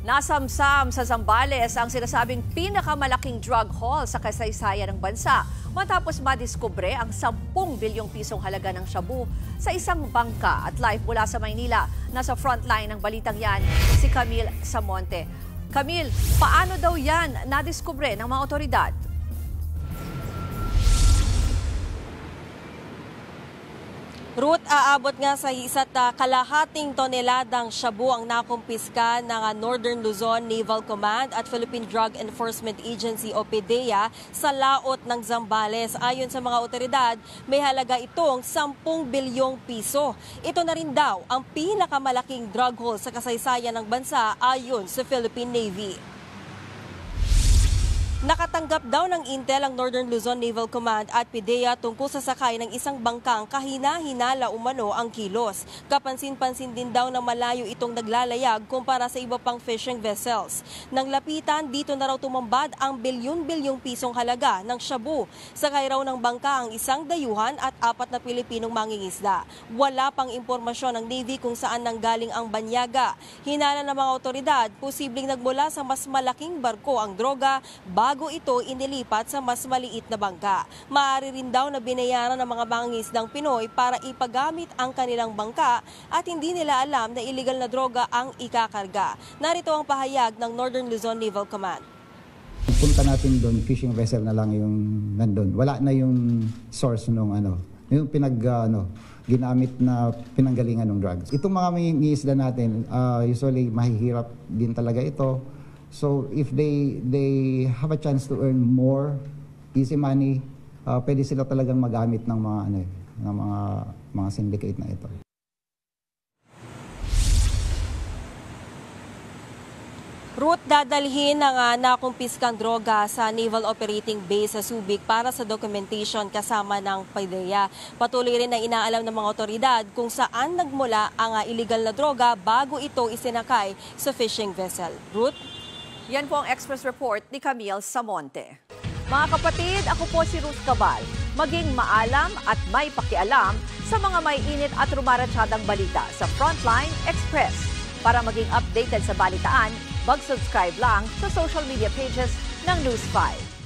Nasamsam sa Zambales ang sinasabing pinakamalaking drug haul sa kasaysayan ng bansa matapos madiskubre ang 10 bilyong pisong halaga ng shabu sa isang bangka. At live mula sa Maynila, nasa frontline ng balitang yan, si Camille Samonte. Camille, paano daw yan nadiskubre ng mga otoridad? Ruth, aabot nga sa isa't kalahating toneladang shabu ang nakumpiska ng Northern Luzon Naval Command at Philippine Drug Enforcement Agency o PDEA sa laot ng Zambales. Ayon sa mga otoridad, may halaga itong 10 bilyong piso. Ito na rin daw ang pinakamalaking drug haul sa kasaysayan ng bansa ayon sa Philippine Navy. Nakatanggap daw ng intel ang Northern Luzon Naval Command at PDEA tungkol sa sakay ng isang bangkang kahina-hinala umano ang kilos. Kapansin-pansin din daw na malayo itong naglalayag kumpara sa iba pang fishing vessels. Nang lapitan, dito na raw tumambad ang bilyon-bilyong pisong halaga ng shabu. Sakay raw ng bangka ang isang dayuhan at 4 na Pilipinong mangingisda. Wala pang impormasyon ng Navy kung saan nanggaling ang banyaga. Hinala ng mga otoridad, posibleng nagmula sa mas malaking barko ang droga bago ito inilipat sa mas maliit na bangka. Maaari rin daw na binayaran ng mga mangingisdang Pinoy para ipagamit ang kanilang bangka at hindi nila alam na illegal na droga ang ikakarga. Narito ang pahayag ng Northern Luzon Naval Command. Punta natin doon, fishing vessel na lang yung nandun. Wala na yung source nung yung ginamit na pinanggalingan ng drugs. Itong mga mangingisda natin, usually mahihirap din talaga ito. So if they have a chance to earn more easy money, pwede sila talagang magamit ng mga syndicate na ito. Ruth, dadalhin ng nakumpiskang droga sa Naval Operating Base sa Subic para sa documentation kasama ng PDEA. Patuloy rin na inaalam ng mga otoridad kung saan nagmula ang illegal na droga bago ito isinakay sa fishing vessel. Ruth? Yan po ang Express Report ni Camille Samonte. Mga kapatid, ako po si Ruth Cabal. Maging maalam at may pakialam sa mga may init at rumaratsyadang balita sa Frontline Express. Para maging updated sa balitaan, mag-subscribe lang sa social media pages ng News 5.